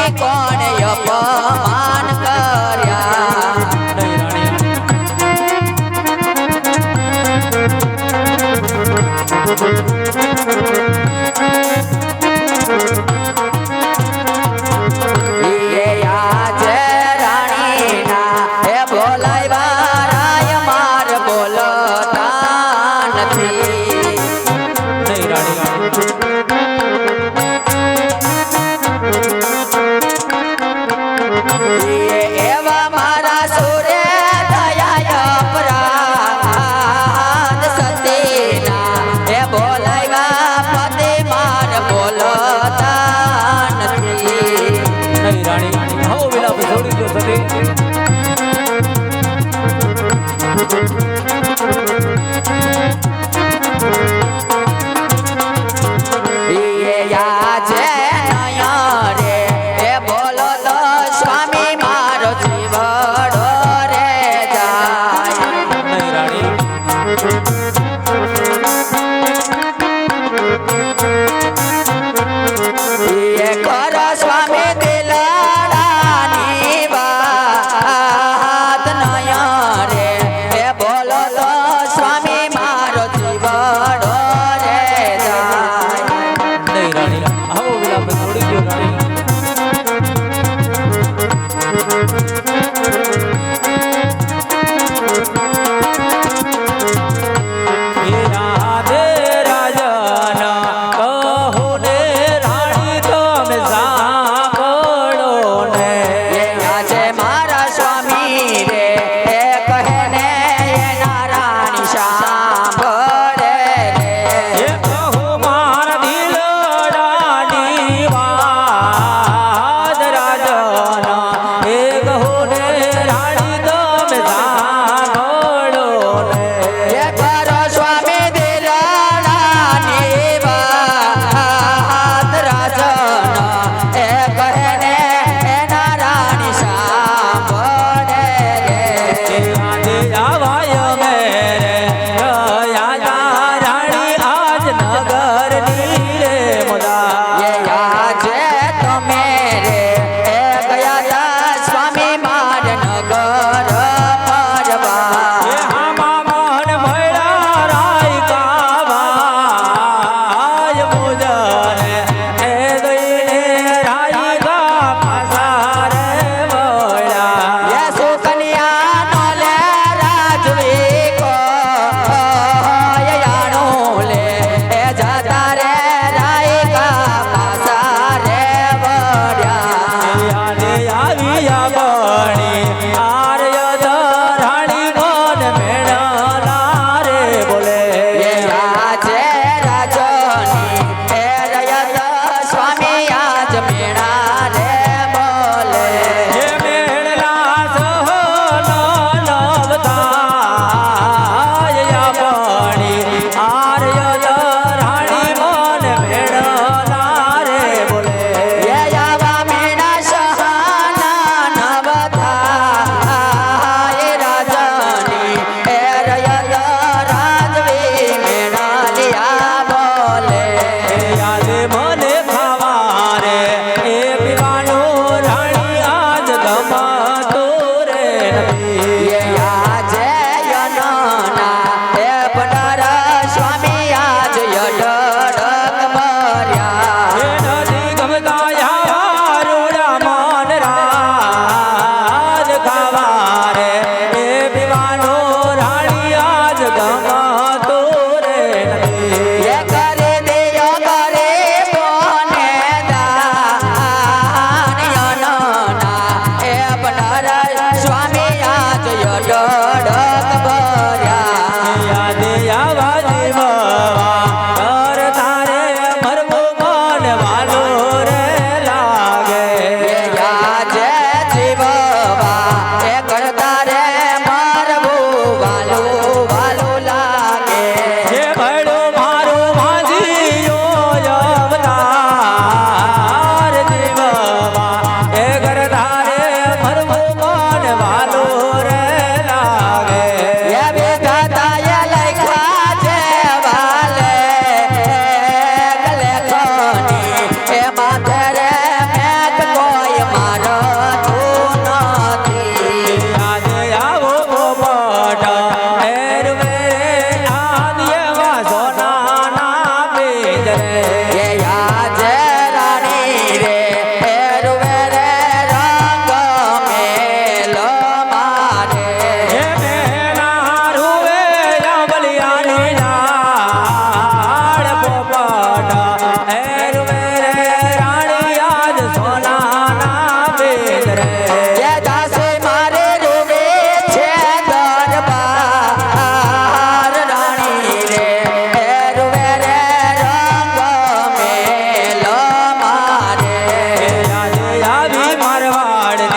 સ્વામી કોણ અપમાન કર્યા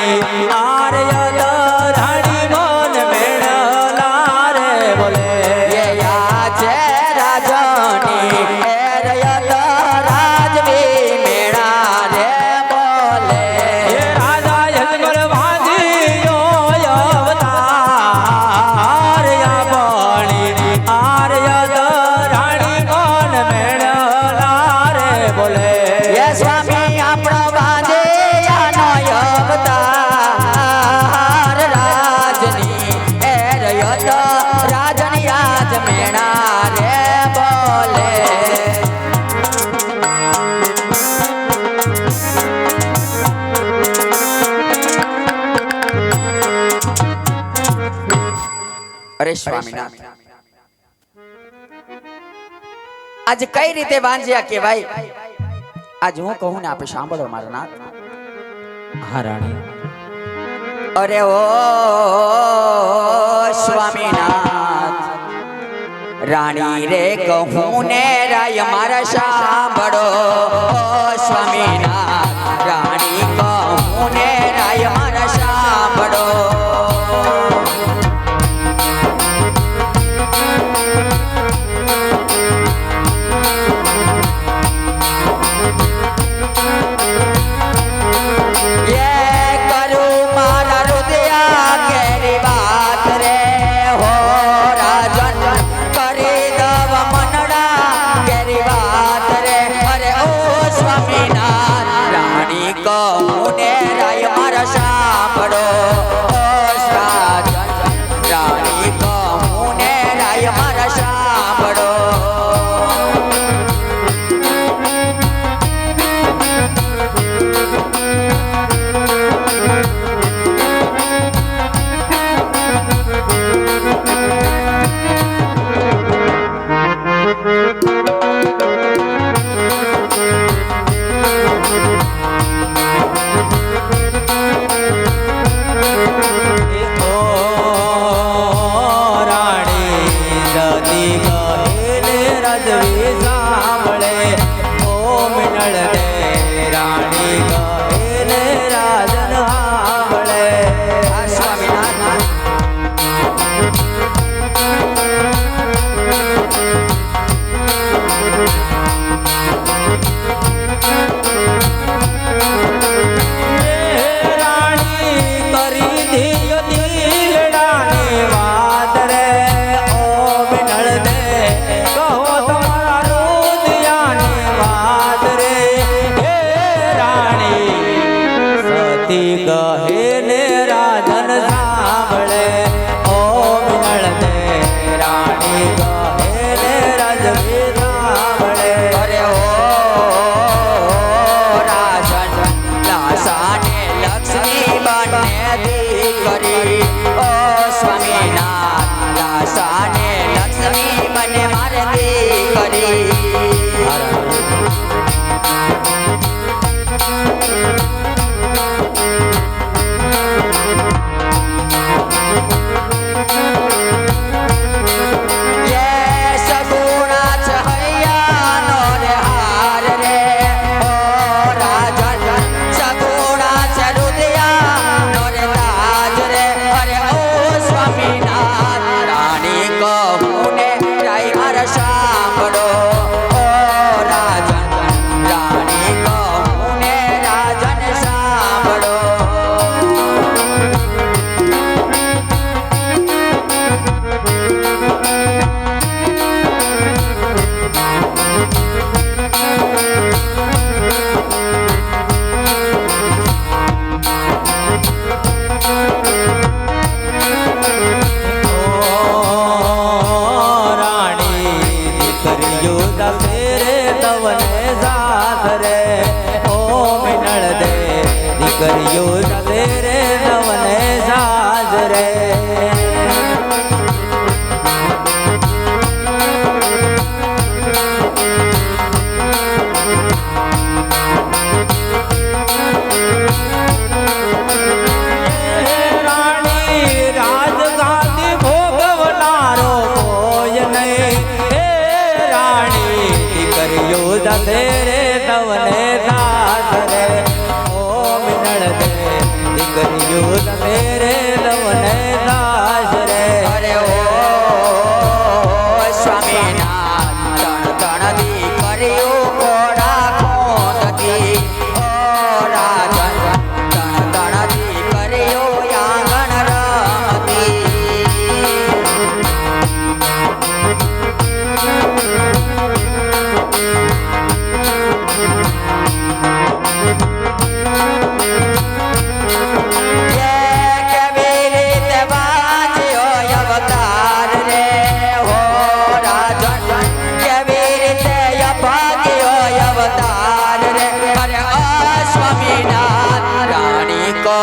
આર્ય રાણી મન મેળલા રે બોલે એ યા છે રાજની એરયત રાજવી મેળા રે બોલે એ રાજા યજમલ વાજીયો અવતાર યામણી આર્ય રાણી મન મેળલા રે બોલે એ સ્વામી આપણો બાજે આનો અવતાર રાજની એરયત રાજની આજ મેળા રે બોલે અરે સ્વામીનાથ આજ કઈ રીતે વાંજ્યા કહેવાય આજ હું કહું ને આપે સાંભળો મારા નાથ હા રાણી અરે ઓ સ્વામીનાથ રાણી રે કહું ને રાય મારા સાંભળો ઓ સ્વામીનાથ રાણી કહું ને રાય મારા સાંભળો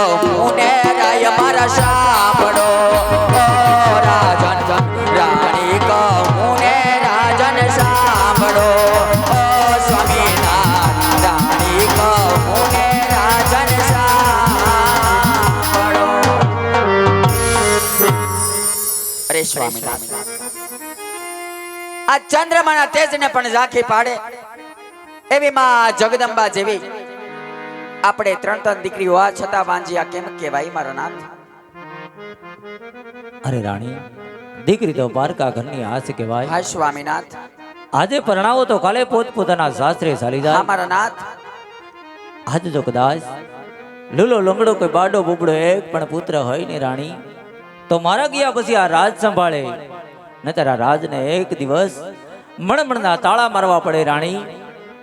કહું ને રાય મારા સાંભળો ઓ રાજન રાણી કહું ને રાજન સાંભળો ઓ સ્વામિનાથ રાણી કહું ને રાજન સાંભળો. અરે સ્વામિનાથ, આ ચંદ્રમાના તેજને પણ ઝાંખી પાડે એવી માં જગદંબા જેવી આપણે ત્રણ દીકરી હોવા છતાં વાંજિયા કેમ કહેવાય મારા નાથ? અરે રાણી, દીકરી તો પારકા ઘરની આસ કહેવાય. હા સ્વામિનાથ. આજે પરણાવો તો કાલે પોતપોતાના સાસરે ચાલી જાય. હા મારા નાથ. આજે જો કદાચ લૂલો લંગડો કોઈ બાડો બુબડો એક પણ પુત્ર હોય ને રાણી, તો મારા ગયા પછી આ રાજ સંભાળે, નતર આ રાજને એક દિવસ મણમણના તાળા મારવા પડે રાણી.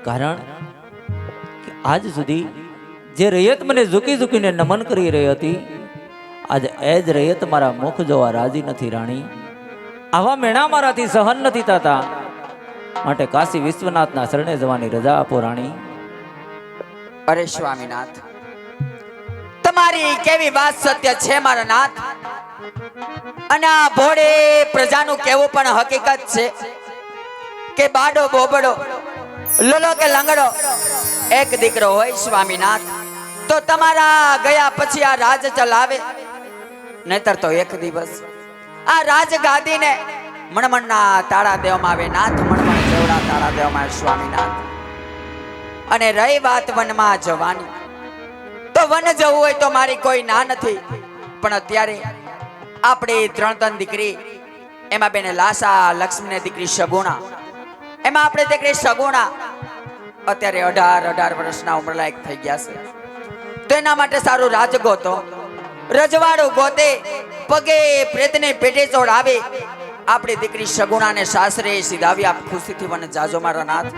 કારણ કે આજ સુધી જે રૈયત મને ઝૂકી ઝૂકીને નમન કરી રહી હતી, આજે એ જ રૈયત મારા મુખ જોવા રાજી નથી રાણી. આવા મેણા મારાથી સહન નથી થતા, માટે કાશી વિશ્વનાથના શરણે જવાની રજા આપો રાણી. અરે સ્વામિનાથ, તમારી કેવી વાત સત્ય છે મારા નાથ. અને આ ભોળે પ્રજાનું કેવું પણ હકીકત છે કે બાડો બોબડો લોલો કે લંગડો એક દીકરો હોય સ્વામિનાથ તો તમારા ગયા પછી આ રાજ ચલાવે, નહીતર તો એક દિવસ આ રાજ ગાદીને મણમણના તાળા દેવામાં આવે નાથ, મણમણ જેવડા તાળા દેવામાં આવે સ્વામિનાથ. અને રહી વાત વનમાં જવાની, તો વન જવું હોય તો મારી કોઈ ના નથી, પણ અત્યારે આપણી ત્રણ દીકરી, એમાં બેને લાસા લક્ષ્મીને દીકરી સગુણા, એમાં આપણે દીકરી સગુણા અત્યારે 18 વર્ષના ઉંમરલાયક થઈ ગયા છે. તો એના માટે સારું રાજ ગોતો, રજવાડું ગોતે, પગે પ્રેતને પેટે ચોડાવે, આપણી દીકરી સગુણાને સાસરે સીધાવી આપ ખુશીથી વન જાજો મારા નાથ.